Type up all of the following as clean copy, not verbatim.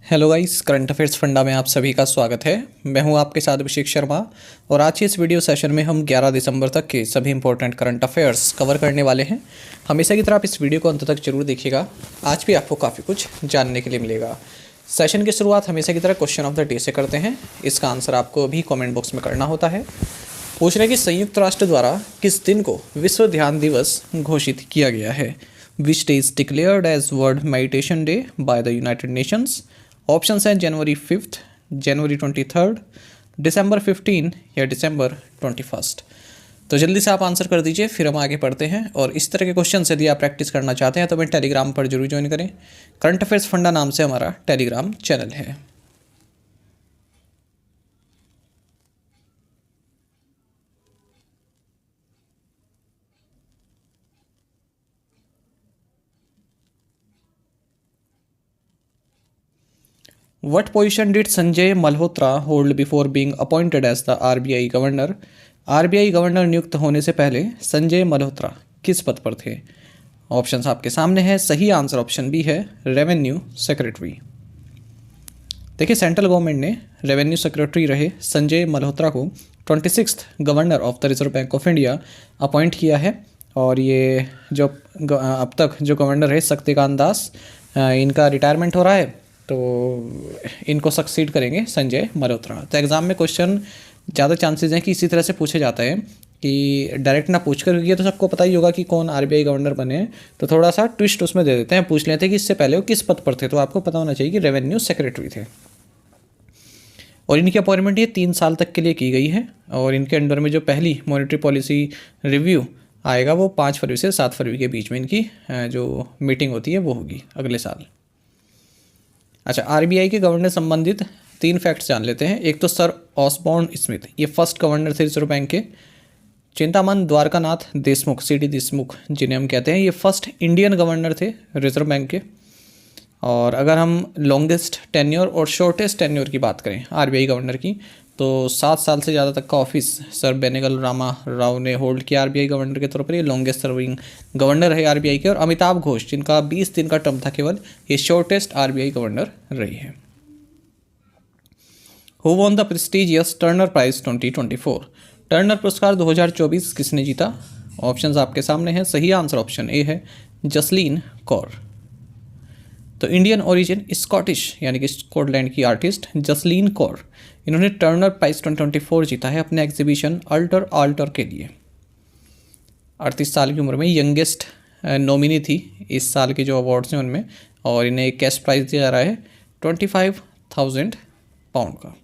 Hello guys, current affairs funda में आप सभी का स्वागत है। मैं हूं आपके साथ अभिषेक शर्मा और आज की इस वीडियो सेशन में हम 11 दिसंबर तक के सभी इंपॉर्टेंट करंट अफेयर्स कवर करने वाले हैं। हमेशा की तरह आप इस वीडियो को अंत तक जरूर देखिएगा, आज भी आपको काफ़ी कुछ जानने के लिए मिलेगा। सेशन की शुरुआत हमेशा की तरह क्वेश्चन ऑफ द डे से करते हैं। इसका आंसर आपको भी कॉमेंट बॉक्स में करना होता है। पूछ रहे कि संयुक्त राष्ट्र द्वारा किस दिन को विश्व ध्यान दिवस घोषित किया गया है। Which day is declared as world meditation day by the United Nations. Options हैं जनवरी 5, जनवरी 23, दिसंबर 15 या दिसंबर 21। तो जल्दी से आप आंसर कर दीजिए, फिर हम आगे पढ़ते हैं। और इस तरह के क्वेश्चन यदि आप प्रैक्टिस करना चाहते हैं तो मैं टेलीग्राम पर जरूर ज्वाइन करें। करंट अफेयर्स फंडा नाम से हमारा टेलीग्राम चैनल है। What position did Sanjay Malhotra hold before being appointed as the RBI governor? RBI governor नियुक्त होने से पहले संजय मल्होत्रा किस पद पर थे? ऑप्शंस आपके सामने है। सही आंसर ऑप्शन बी है, रेवेन्यू सेक्रेटरी। देखिए, सेंट्रल गवर्नमेंट ने रेवेन्यू सेक्रेटरी रहे संजय मल्होत्रा को 26th governor of the Reserve Bank of India appoint किया है। और ये जो अब तक जो गवर्नर है शक्तिकांत दास, इनका रिटायरमेंट हो रहा है, तो इनको सक्सीड करेंगे संजय मल्होत्रा। तो एग्ज़ाम में क्वेश्चन ज़्यादा चांसेस हैं कि इसी तरह से पूछे जाता है कि डायरेक्ट ना पूछ कर, ये तो सबको पता ही होगा कि कौन आरबीआई गवर्नर बने हैं, तो थोड़ा सा ट्विस्ट उसमें दे देते हैं, पूछ लेते हैं कि इससे पहले वो किस पद पर थे। तो आपको पता होना चाहिए कि रेवेन्यू सेक्रेटरी थे। और इनकी अपॉइंटमेंट ये 3 साल तक के लिए की गई है। और इनके अंडर में जो पहली मॉनेटरी पॉलिसी रिव्यू आएगा वो 5 फरवरी से 7 फरवरी के बीच में इनकी जो मीटिंग होती है वो होगी अगले साल। अच्छा, आरबीआई के गवर्नर संबंधित 3 फैक्ट्स जान लेते हैं। एक तो सर ऑसबॉर्न स्मिथ, ये फर्स्ट गवर्नर थे रिजर्व बैंक के। चिंतामन द्वारकानाथ देशमुख, सीडी देशमुख जिन्हें हम कहते हैं, ये फर्स्ट इंडियन गवर्नर थे रिजर्व बैंक के। और अगर हम लॉन्गेस्ट टेन्योर और शॉर्टेस्ट टेन्योर की बात करें आरबीआई गवर्नर की, तो 7 साल से ज़्यादा तक का ऑफिस सर बेनेगल रामा राव ने होल्ड किया आरबीआई गवर्नर के तौर पर। ये लॉन्गेस्ट सर्विंग गवर्नर है आरबीआई के। और अमिताभ घोष, जिनका 20 दिन का टर्म था केवल, ये शॉर्टेस्ट आरबीआई गवर्नर रही है। Who won the prestigious Turner prize 2024? Turner पुरस्कार 2024 किसने जीता? ऑप्शंस आपके सामने हैं। सही आंसर ऑप्शन ए है, जसलीन कौर। तो इंडियन ओरिजिन स्कॉटिश यानी कि स्कॉटलैंड की आर्टिस्ट जसलीन कौर, इन्होंने टर्नर प्राइज 2024 जीता है अपने एग्जीबिशन अल्टर के लिए। 38 साल की उम्र में यंगेस्ट नॉमिनी थी इस साल के जो अवार्ड्स हैं उनमें। और इन्हें एक कैश प्राइज दिया जा रहा है 25,000 पाउंड का।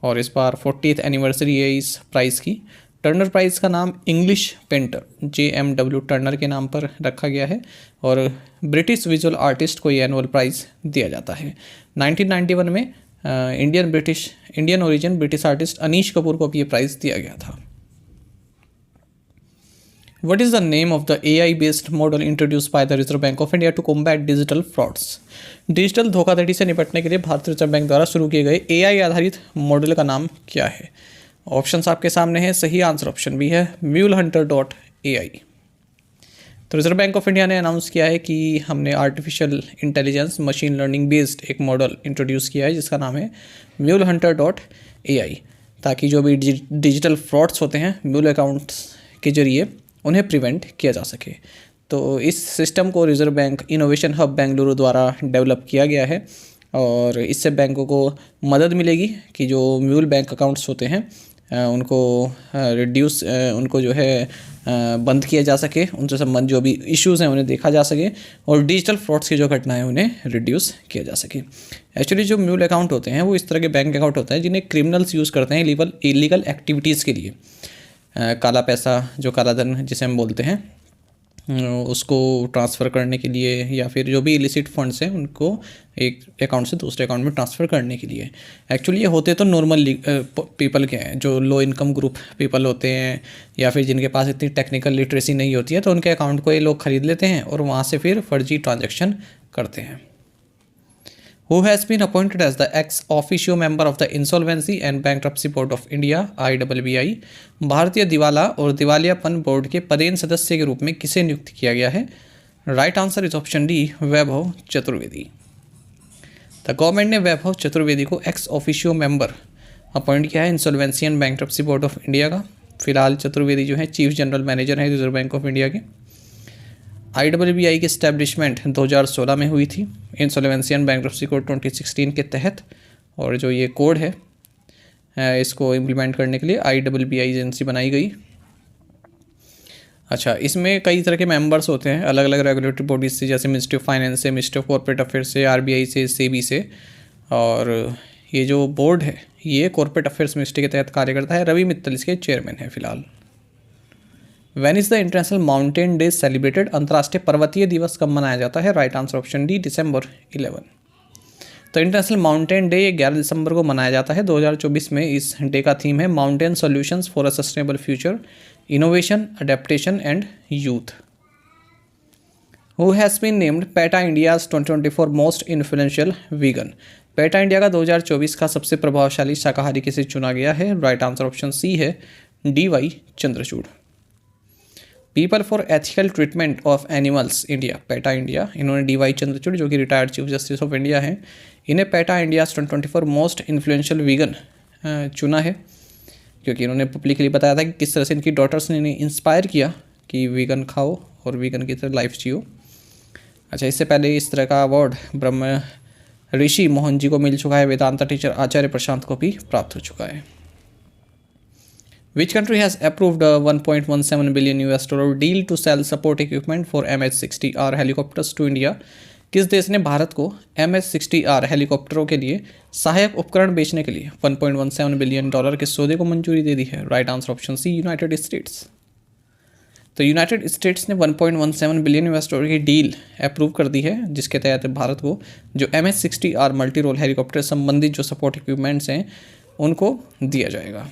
और इस बार 40th एनिवर्सरी है इस प्राइज़ की। टर्नर प्राइज़ का नाम इंग्लिश पेंटर JMW टर्नर के नाम पर रखा गया है। और ब्रिटिश विजुअल आर्टिस्ट को ये एनुअल प्राइज़ दिया जाता है। 1991 में Indian origin British artist Anish Kapoor को भी ये प्राइज़ दिया गया था। What is the name of the AI-based model introduced by the Reserve Bank of India to combat digital frauds? Digital धोखाधड़ी से निपटने के लिए भारतीय रिजर्व बैंक द्वारा शुरू किए गए AI आधारित मॉडल का नाम क्या है? ऑप्शंस आपके सामने हैं। सही आंसर ऑप्शन भी है, MuleHunter.ai। तो रिजर्व बैंक ऑफ इंडिया ने अनाउंस किया है कि हमने artificial intelligence machine learning based एक मॉडल इंट्रोड्यूस किया है जिसका नाम है MuleHunter.ai, ताकि जो भी डिजिटल फ्रॉड्स होते हैं म्यूल अकाउंट्स के जरिए उन्हें प्रिवेंट किया जा सके। तो इस सिस्टम को reserve bank innovation hub Bengaluru द्वारा डेवलप किया गया है। और इससे बैंकों को मदद मिलेगी कि जो म्यूल बैंक अकाउंट्स होते हैं उनको उनको जो है बंद किया जा सके, उनसे संबंधित जो भी इश्यूज़ हैं उन्हें देखा जा सके, और डिजिटल फ्रॉड्स की जो घटनाएं उन्हें रिड्यूस किया जा सके। एक्चुअली जो म्यूल अकाउंट होते हैं वो इस तरह के बैंक अकाउंट होते हैं जिन्हें क्रिमिनल्स यूज़ करते हैं इलीगल एक्टिविटीज़ के लिए। काला पैसा, जो काला धन जिसे हम बोलते हैं, उसको ट्रांसफ़र करने के लिए, या फिर जो भी इलिसिट फंड्स हैं उनको एक अकाउंट से दूसरे अकाउंट में ट्रांसफ़र करने के लिए। एक्चुअली ये होते तो नॉर्मल पीपल के हैं, जो लो इनकम ग्रुप पीपल होते हैं या फिर जिनके पास इतनी टेक्निकल लिटरेसी नहीं होती है, तो उनके अकाउंट को ये लोग ख़रीद लेते हैं और वहाँ से फिर फर्जी ट्रांजैक्शन करते हैं। Who has been appointed as the ex officio member of the Insolvency and Bankruptcy Board of India IBBI? भारतीय दिवाला और दिवालियापन बोर्ड के पदेन सदस्य के रूप में किसे नियुक्त किया गया है? Right answer is option D, Vaibhav Chaturvedi. The government ने वैभव चतुर्वेदी को एक्स ऑफिशियो मेंबर अपॉइंट किया है insolvency and bankruptcy board of India का। फिलहाल चतुर्वेदी जो है चीफ जनरल मैनेजर हैं रिजर्व बैंक ऑफ इंडिया के। IWBI की इस्टेब्लिशमेंट 2016 में हुई थी इंसॉल्वेंसी एंड बैंकरप्सी कोड 2016 के तहत, और जो ये कोड है इसको इम्प्लीमेंट करने के लिए IWBI एजेंसी बनाई गई। अच्छा, इसमें कई तरह के मेंबर्स होते हैं अलग अलग रेगुलेटरी बॉडीज से, जैसे मिनिस्ट्री ऑफ फाइनेंस से, मिनिस्ट्री ऑफ कॉर्पोरेट अफेयर्स से, RBI से, SEBI से। और ये जो बोर्ड है ये कॉर्पोरेट अफेयर्स मिनिस्ट्री के तहत कार्य करता है। रवि मित्तल इसके चेयरमैन है फिलहाल। When is the international mountain day celebrated? अंतर्राष्ट्रीय पर्वतीय दिवस कब मनाया जाता है? Right answer option D, December 11। तो इंटरनेशनल माउंटेन डे 11 दिसंबर को मनाया जाता है 2024 में। इस डे का थीम है mountain solutions for a sustainable future, innovation, adaptation and youth. Who has been named PETA India's 2024 most influential vegan? PETA India का 2024 का सबसे प्रभावशाली शाकाहारी किसे चुना गया है? राइट आंसर ऑप्शन सी है, DY Chandrachud. People for ethical treatment of animals India, PETA India, इन्होंने DY चंद्रचूड़ जो कि retired chief justice of India हैं, इन्हें PETA India 2024 most influential vegan चुना है, क्योंकि इन्होंने पब्लिकली बताया था कि किस तरह से इनकी डॉटर्स ने इन्हें इंस्पायर किया कि वीगन खाओ और वीगन की तरह लाइफ जियो। अच्छा, इससे पहले इस तरह का अवार्ड ब्रह्म ऋषि मोहन जी को मिल चुका है, वेदांता टीचर आचार्य प्रशांत को भी प्राप्त हो चुका है। Which country has approved a $1.17 billion deal to sell support equipment for MH-60R helicopters to India? किस देश ने भारत को MH-60R हेलीकॉप्टरों के लिए सहायक उपकरण बेचने के लिए $1.17 बिलियन के सौदे को मंजूरी दे दी है? Right answer option C, United States. तो यूनाइटेड स्टेट्स ने $1.17 बिलियन की डील अप्रूव कर दी है, जिसके तहत भारत को जो MH-60R मल्टी रोल हेलीकॉप्टर संबंधित जो सपोर्ट इक्विपमेंट्स हैं उनको दिया जाएगा।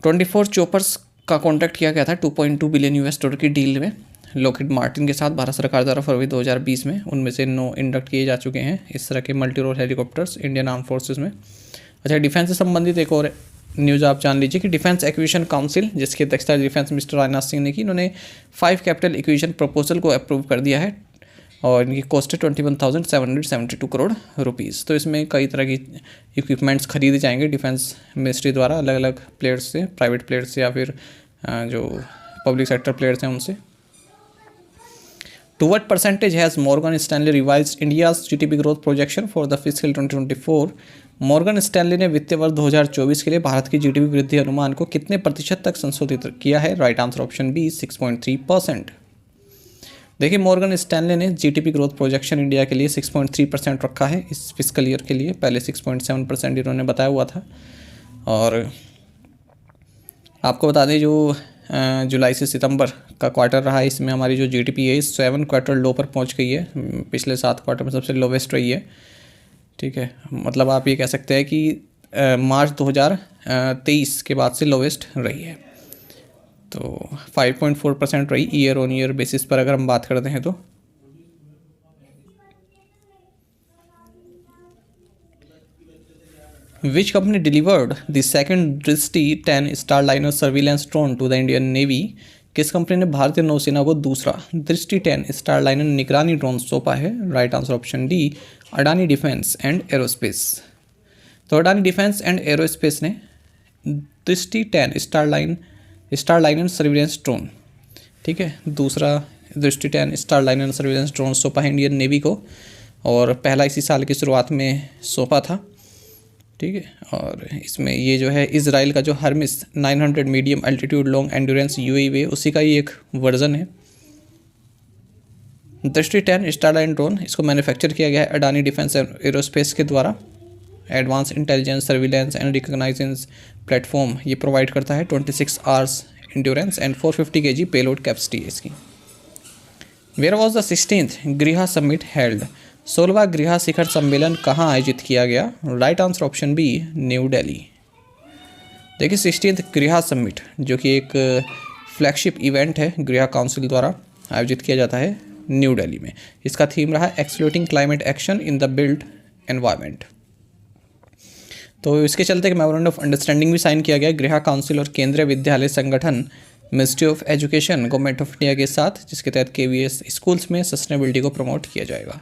24 चॉपर्स का कॉन्ट्रैक्ट किया गया था $2.2 बिलियन की डील में लॉकहीड मार्टिन के साथ भारत सरकार द्वारा फरवरी 2020 में। उनमें से 9 इंडक्ट किए जा चुके हैं इस तरह के multi role helicopters Indian arm forces में। अच्छा, डिफेंस से संबंधित एक और न्यूज़ आप जान लीजिए कि डिफेंस एक्विजिशन काउंसिल, जिसकी अध्यक्षता डिफेंस मिनिस्टर राजनाथ सिंह ने की, इन्होंने 5 कैपिटल एक्विजिशन प्रपोजल को अप्रूव कर दिया है और इनकी कॉस्ट है 21,772 करोड़ रुपीज़। तो इसमें कई तरह की इक्विपमेंट्स खरीदे जाएंगे डिफेंस मिनिस्ट्री द्वारा अलग अलग प्लेयर्स से, प्राइवेट प्लेयर्स से या फिर जो पब्लिक सेक्टर प्लेयर्स हैं उनसे। To what percentage has Morgan Stanley revised India's GDP growth projection for the fiscal 2024? Morgan Stanley ने वित्तीय वर्ष 2024 के लिए भारत की GDP वृद्धि अनुमान को कितने प्रतिशत तक संशोधित किया है? Right answer option B, 6.3%। देखिए, मॉर्गन स्टैनली ने GDP ग्रोथ प्रोजेक्शन इंडिया के लिए 6.3% रखा है इस फिस्कल ईयर के लिए। पहले 6.7% इन्होंने बताया हुआ था। और आपको बता दें जो जुलाई से सितंबर का क्वार्टर रहा है, इसमें हमारी जो GDP है 7 क्वार्टर लो पर पहुंच गई है। पिछले 7 क्वार्टर में सबसे लोवेस्ट रही है। ठीक है, मतलब आप ये कह सकते हैं कि मार्च 2023 के बाद से लोवेस्ट रही है। तो 5.4% रही ईयर ऑन ईयर बेसिस पर अगर हम बात करते हैं तो। Which company delivered the second Drishti 10 Starliner surveillance drone to the Indian navy? किस कंपनी ने भारतीय नौसेना को दूसरा दृष्टि 10 स्टारलाइनर निगरानी ड्रोन सौंपा है? Right answer option D, Adani defence and aerospace. तो अडानी डिफेंस एंड एरोस्पेस ने दृष्टि 10 स्टारलाइनर सर्विलेंस ड्रोन, ठीक है, दूसरा दृष्टि 10 स्टारलाइनर सर्विलेंस ड्रोन सौंपा है इंडियन नेवी को, और पहला इसी साल की शुरुआत में सौंपा था। ठीक है, और इसमें ये जो है इजराइल का जो Hermès 900 medium altitude long endurance UAV उसी का ही एक वर्जन है। दृष्टि 10 स्टारलाइन ड्रोन, इसको मैन्युफैक्चर किया गया है अडानी डिफेंस एरोस्पेस के द्वारा। Advance intelligence surveillance and reconnaissance platform ये प्रोवाइड करता है। 26 hours endurance and 450 kg payload capacity है इसकी। वेयर वॉज द 16th गृहा समिट हेल्ड? 16वां गृहा शिखर सम्मेलन कहाँ आयोजित किया गया? Right answer option B, New Delhi. देखिए, 16th गृहा समिट जो कि एक फ्लैगशिप इवेंट है गृहा काउंसिल द्वारा आयोजित किया जाता है न्यू दिल्ली में। इसका थीम रहा exploiting climate action in the built environment. तो इसके चलते एक मेमोरेंडम ऑफ अंडरस्टैंडिंग भी साइन किया गया गृहा काउंसिल और केंद्रीय विद्यालय संगठन ministry of education government of India के साथ, जिसके तहत KVS स्कूल्स में सस्टेनेबिलिटी को प्रमोट किया जाएगा।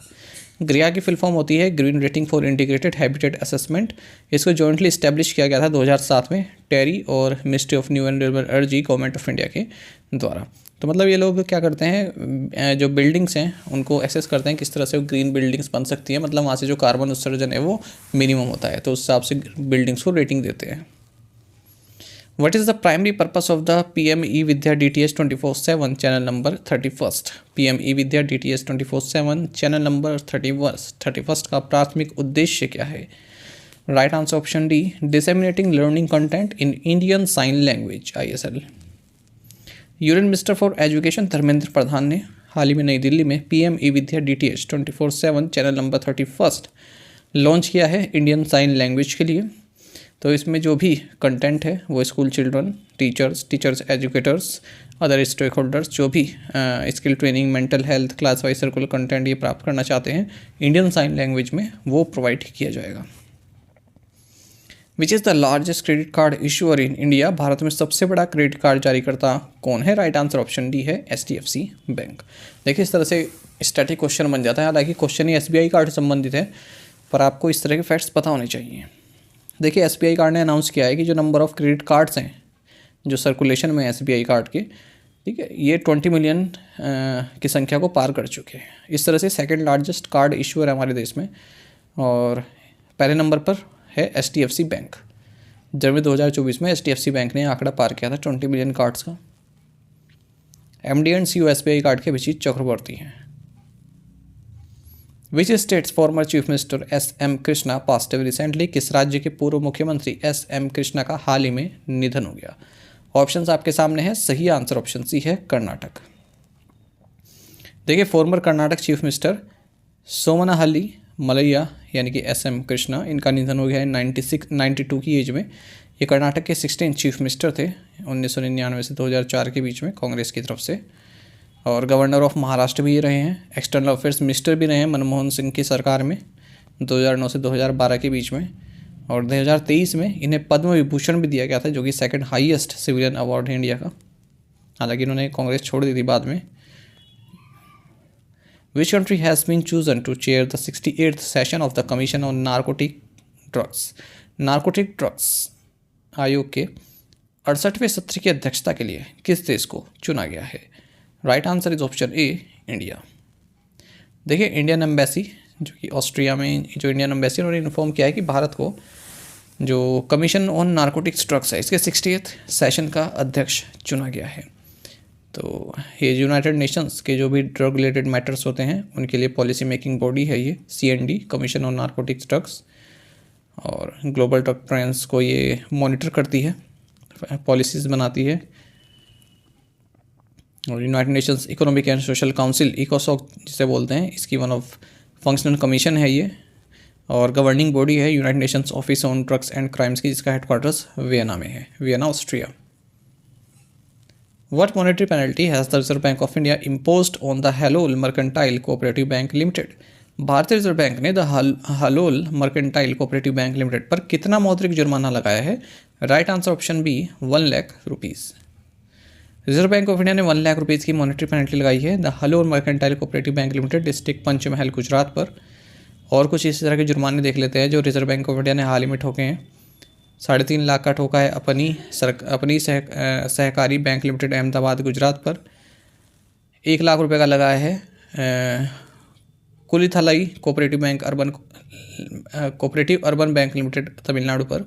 ग्रिया की फुल फॉर्म होती है green rating for integrated habitat assessment. इसको जॉइंटली इस्टेब्लिश किया गया था 2007 में टेरी और ministry of new and renewable energy government of India के द्वारा। तो मतलब ये लोग क्या करते हैं, जो बिल्डिंग्स हैं उनको एसेस करते हैं किस तरह से वो ग्रीन बिल्डिंग्स बन सकती है, मतलब वहाँ से जो कार्बन उत्सर्जन है वो मिनिमम होता है, तो उस हिसाब से बिल्डिंग्स को रेटिंग देते हैं। What is the primary purpose of the PM E-Vidya DTH 24/7 channel number 31st? PM E-Vidya DTH 24/7 channel number 31st का प्राथमिक उद्देश्य क्या है? Right answer option D, disseminating learning content in Indian sign language ISL। Union minister for education Dharmendra Pradhan ने हाल ही में नई दिल्ली में PM E-Vidya DTH 24/7 channel number 31st launch किया है इंडियन साइन लैंग्वेज के लिए। तो इसमें जो भी कंटेंट है वो school children, teachers educators, other stake holders जो भी skill training, mental health, class wise circular content ये प्राप्त करना चाहते हैं इंडियन साइन लैंग्वेज में, वो प्रोवाइड किया जाएगा। Which is the largest credit card issuer in India? Bharat में सबसे बड़ा क्रेडिट कार्ड जारीकर्ता कौन है? राइट आंसर ऑप्शन डी है HDFC बैंक। देखिए इस तरह से स्टैटिक क्वेश्चन बन जाता है, हालांकि क्वेश्चन ही SBI कार्ड से संबंधित है, पर आपको इस तरह के फैक्ट्स पता होने चाहिए। देखिए SBI कार्ड ने अनाउंस किया है कि जो नंबर ऑफ़ क्रेडिट कार्ड्स हैं जो सर्कुलेशन में SBI कार्ड के, ठीक है, ये 20 मिलियन की संख्या को पार कर चुके हैं। इस तरह से सेकंड लार्जेस्ट कार्ड इशूअर है हमारे देश में, और पहले नंबर पर है HDFC बैंक। जनवरी 2024 में HDFC बैंक ने आंकड़ा पार किया था 20 मिलियन कार्ड्स का। MD and CEO SBI card के अभिजीत चक्रवर्ती हैं। Which states former chief minister SM Krishna passed away recently? किस राज्य के पूर्व मुख्यमंत्री SM कृष्णा का हाल ही में निधन हो गया? ऑप्शंस आपके सामने है, सही आंसर ऑप्शन सी है कर्नाटक। देखिए former Karnataka chief minister Somanahalli Mallaiah यानी कि SM कृष्णा, इनका निधन हो गया है 92 की एज में। ये कर्नाटक के 16 चीफ मिनिस्टर थे 1999 से 2004 के बीच में कांग्रेस की तरफ से, और गवर्नर ऑफ महाराष्ट्र भी रहे हैं, एक्सटर्नल अफेयर्स मिनिस्टर भी रहे हैं मनमोहन सिंह की सरकार में 2009 से 2012 के बीच में, और 2023 में इन्हें पद्म विभूषण भी दिया गया था जो कि सेकंड हाईएस्ट सिविलियन अवार्ड है इंडिया का। हालांकि इन्होंने कांग्रेस छोड़ दी थी बाद में। Which country has been chosen to chair the 68th session of the commission on narcotic drugs आयोग के 68वें सत्र की अध्यक्षता के लिए किस देश को चुना गया है? Right answer is option A, India. देखिए इंडियन एम्बेसी जो कि ऑस्ट्रिया में, जो इंडियन एम्बेसी उन्होंने इन्फॉर्म किया है कि भारत को जो कमीशन ऑन नारकोटिक्स ड्रग्स है इसके 68th सेशन का अध्यक्ष चुना गया है। तो ये यूनाइटेड नेशंस के जो भी ड्रग रिलेटेड मैटर्स होते हैं उनके लिए पॉलिसी मेकिंग बॉडी है ये CND, commission on narcotics drugs, और ग्लोबल ड्रग ट्रेंड्स को ये मॉनिटर करती है, पॉलिसीज़ बनाती है। और United Nations economic and social council इकोसॉक जिसे बोलते हैं, इसकी वन ऑफ फंक्शनल कमीशन है ये, और गवर्निंग बॉडी है United Nations office on drugs and crimes की, जिसका हेडक्वार्टर्स वियना में है, Vienna Austria. What monetary penalty has the Reserve Bank of India imposed on the Halol mercantile cooperative bank limited? भारतीय Reserve Bank ने the Halol mercantile cooperative bank limited पर कितना मौद्रिक जुर्माना लगाया है? Right answer option B, 1 lakh rupees. Reserve Bank of India ने 1 lakh rupees की मॉनेटरी पेनल्टी लगाई है the Halol mercantile cooperative bank limited, district Panchmahal Gujarat पर। और कुछ इसी तरह के जुर्माने देख लेते हैं जो रिजर्व बैंक ऑफ इंडिया ने हाल ही में ठोके हैं। 3.5 लाख का ठोका है अपनी सहकारी बैंक लिमिटेड अहमदाबाद गुजरात पर। 1 लाख रुपए का लगाया है Kulithalai cooperative urban bank limited Tamil Nadu पर।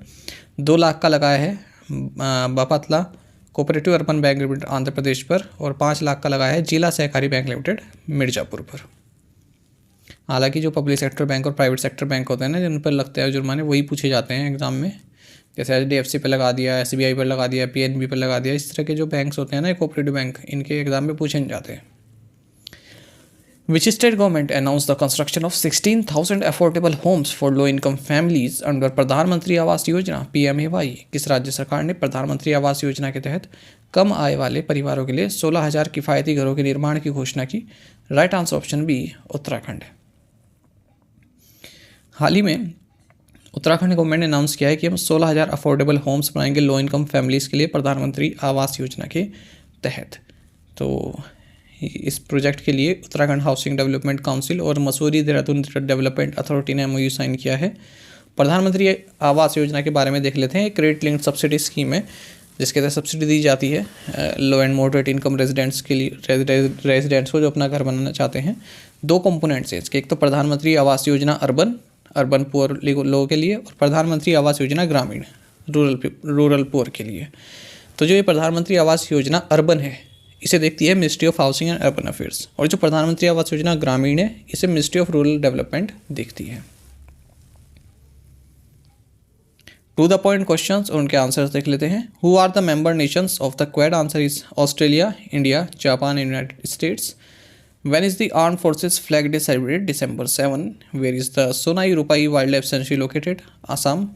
2 लाख का लगाया है Bapatla cooperative urban bank limited Andhra Pradesh पर, और 5 लाख का लगाया है जिला सहकारी बैंक लिमिटेड मिर्जापुर पर। हालांकि जो पब्लिक सेक्टर बैंक और प्राइवेट सेक्टर बैंक होते हैं ना, जिन पर लगते हैं जुर्माने, वही पूछे जाते हैं एग्जाम में, जैसे HDFC पर लगा दिया, SBI पर लगा दिया, PNB पर लगा दिया। इस तरह के जो बैंक्स होते हैं ना कोऑपरेटिव बैंक, इनके एग्जाम में पूछे नहीं जाते हैं। Which state government announced the construction of 16,000 affordable homes for low-income families under प्रधानमंत्री आवास योजना PMAY? किस राज्य सरकार ने प्रधानमंत्री आवास योजना के तहत कम आय वाले परिवारों के लिए 16,000 किफ़ायती घरों के निर्माण की घोषणा की? Right answer option B, Uttarakhand. हाल ही में उत्तराखंड गवर्नमेंट ने अनाउंस किया है कि हम 16,000 अफोर्डेबल होम्स बनाएंगे लो इनकम फैमिलीज़ के लिए प्रधानमंत्री आवास योजना के तहत। तो इस प्रोजेक्ट के लिए उत्तराखंड हाउसिंग डेवलपमेंट काउंसिल और मसूरी देहरादून डेवलपमेंट अथॉरिटी ने MOU साइन किया है। प्रधानमंत्री आवास योजना के बारे में देख लेते हैं। क्रेडिट लिंक्ड सब्सिडी स्कीम है जिसके तहत सब्सिडी दी जाती है लो एंड मॉडरेट इनकम रेजिडेंट्स के लिए, रेजिडेंट्स को जो अपना घर बनाना चाहते हैं। 2 कंपोनेंट्स हैं इसके, एक तो प्रधानमंत्री आवास योजना अर्बन पुअर लोगों के लिए, और प्रधानमंत्री आवास योजना ग्रामीण रूरल पुअर के लिए। तो जो ये प्रधानमंत्री आवास योजना अर्बन है इसे देखती है ministry of housing and urban affairs, और जो प्रधानमंत्री आवास योजना ग्रामीण है इसे मिनिस्ट्री ऑफ रूरल डेवलपमेंट देखती है। टू द पॉइंट क्वेश्चंस और उनके आंसर्स देख लेते हैं। Who are the member nations of the Quad? Answer is Australia, India, Japan and United States. When is the Armed Forces Flag Day celebrated? December 7. Where is the Sonai Rupai Wildlife Sanctuary located? Assam.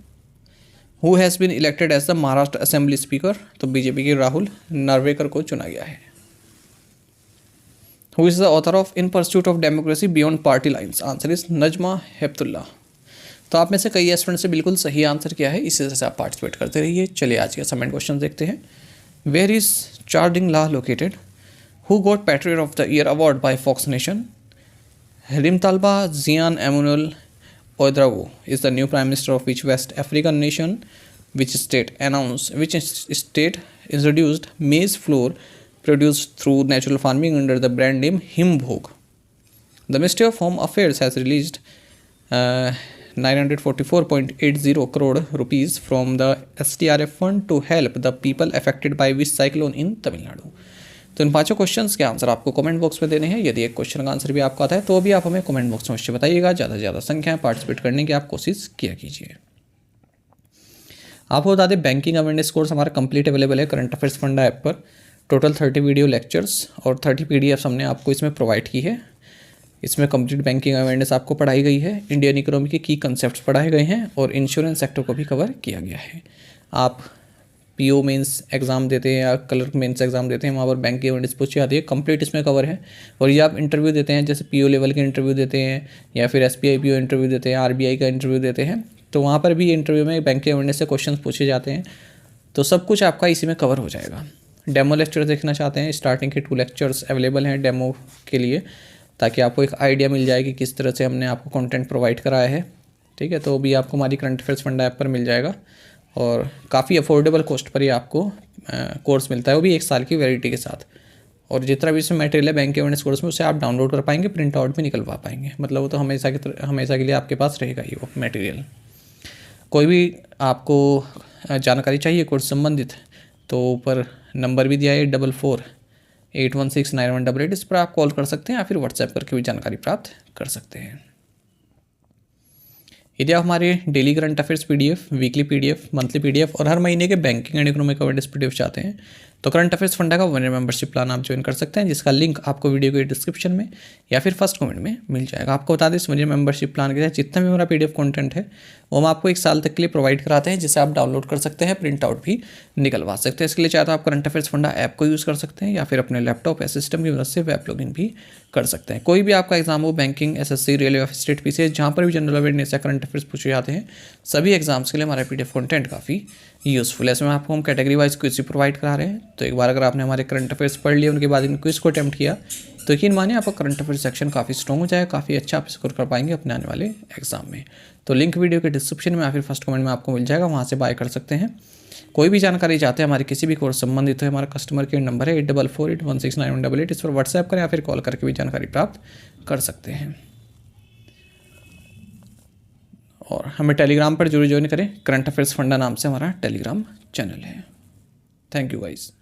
Who has been elected as the Maharashtra Assembly Speaker? तो BJP के राहुल नार्वेकर को चुना गया है। Who is the author of In Pursuit of Democracy Beyond Party Lines? Answer is Najma Heptulla. तो आप में से कई स्टूडेंट्स से बिल्कुल सही आंसर किया है, इसी तरह से आप पार्टिसिपेट करते रहिए। चलिए आज के असाइनमेंट क्वेश्चन देखते हैं। Where is Chardingla located? Who got Patriot of the Year award by Fox Nation? Rimtalba Zian Emmanuel Ouedraogo is the new Prime Minister of which West African nation? Which state introduced maize flour produced through natural farming under the brand name Himbhog? The Ministry of Home Affairs has released 944.80 crore rupees from the SDRF fund to help the people affected by which cyclone in Tamil Nadu? तो इन 5 questions के answer आपको comment box में देने हैं। यदि एक question का answer भी आपको आता है तो भी आप हमें कमेंट बॉक्स में अवश्य बताइएगा। ज़्यादा से ज़्यादा संख्या में पार्टिसिपेट करने की आप कोशिश किया कीजिए। आपको बता दें बैंकिंग अवेयरनेस कोर्स हमारा कंप्लीट अवेलेबल है करंट अफेयर्स फंडा ऐप पर। टोटल 30 वीडियो लेक्चर्स और 30 PDF हमने आपको इसमें प्रोवाइड की है। इसमें कंप्लीट बैंकिंग अवेयरनेस आपको पढ़ाई गई है, इंडियन इकोनॉमी के की कंसेप्ट पढ़ाए गए हैं और इंश्योरेंस सेक्टर को भी कवर किया गया है। आप PO मेंस एग्ज़ाम देते हैं या क्लर्क मेंस एग्ज़ाम देते हैं, वहाँ पर बैंक की अवेयरनेस पूछी जाती है, कंप्लीट इसमें कवर है। और ये आप इंटरव्यू देते हैं, जैसे PO लेवल के इंटरव्यू देते हैं या फिर SBI PO इंटरव्यू देते हैं, RBI का इंटरव्यू देते हैं, तो वहाँ पर भी इंटरव्यू में बैंक की अवेयरनेस से क्वेश्चन पूछे जाते हैं। तो सब कुछ आपका इसी में कवर हो जाएगा। डेमो लेक्चर देखना चाहते हैं, स्टार्टिंग के 2 लेक्चर्स अवेलेबल हैं डेमो के लिए, ताकि आपको एक आइडिया मिल जाए कि किस तरह से हमने आपको कंटेंट प्रोवाइड कराया है। ठीक है, तो भी आपको हमारी करंट अफेयर्स फंडा ऐप पर मिल जाएगा और काफ़ी अफोर्डेबल कॉस्ट पर ही आपको कोर्स मिलता है, वो भी 1 साल की वैलिडिटी के साथ। और जितना भी इसमें मटेरियल है बैंक के अवेयरनेस कोर्स में उसे आप डाउनलोड कर पाएंगे, प्रिंट आउट भी निकलवा पाएंगे, मतलब वो तो हमेशा के लिए आपके पास रहेगा ही वो मटेरियल। कोई भी आपको जानकारी चाहिए कोर्स संबंधित तो ऊपर नंबर भी दिया है 44816918, इस पर आप कॉल कर सकते हैं या फिर व्हाट्सएप करके भी जानकारी प्राप्त कर सकते हैं। यदि आप हमारे daily current affairs PDF, weekly PDF, monthly PDF और हर महीने के banking and economic awareness PDF चाहते हैं तो करंट अफेयर्स फंडा का 1 ईयर मेंबरशिप प्लान आप ज्वाइन कर सकते हैं, जिसका लिंक आपको वीडियो के डिस्क्रिप्शन में या फिर फर्स्ट कमेंट में मिल जाएगा। आपको बता दें इस 1 ईयर मेंबरशिप प्लान के तहत जितना भी हमारा PDF कंटेंट है वो हम आपको 1 साल तक के लिए प्रोवाइड कराते हैं, जिसे आप डाउनलोड कर सकते हैं, प्रिंट आउट भी निकलवा सकते हैं। इसके लिए चाहे तो आप करंट अफेयर्स फंडा ऐप को यूज़ कर सकते हैं या फिर अपने लैपटॉप या सिस्टम की मदद से वेब लॉगिन भी कर सकते हैं। कोई भी आपका एग्जाम हो, banking, SSC, railway office, state PCS, जहाँ पर भी जनरल अवेयरनेस या करंट अफेयर्स पूछे जाते हैं, सभी एग्जाम्स के लिए हमारा PDF कंटेंट काफ़ी यूज़फुल है। इसमें आपको हम कैटेगरी वाइज क्विज प्रोवाइड करा रहे हैं, तो एक बार अगर आपने हमारे करंट अफेयर्स पढ़ लिए, उनके बाद इन क्विज को अटैम्प्ट किया तो यकीन मानिए आपका करंट अफेयर्स सेक्शन काफ़ी स्ट्रॉन्ग हो जाएगा, काफ़ी अच्छा आप स्कोर कर पाएंगे अपने आने वाले एग्जाम में। तो लिंक वीडियो के डिस्क्रिप्शन में या फिर फर्स्ट कमेंट में आपको मिल जाएगा, वहाँ से बाय कर सकते हैं। कोई भी जानकारी चाहते हैं हमारे किसी भी कोर्स संबंधित है, हमारा कस्टमर केयर नंबर है 8448169188, इस पर व्हाट्सएप करें या फिर कॉल करके भी जानकारी प्राप्त कर सकते हैं। और हमें टेलीग्राम पर जरूर ज्वाइन करें, करंट अफेयर्स फंडा नाम से हमारा टेलीग्राम चैनल है। Thank you guys.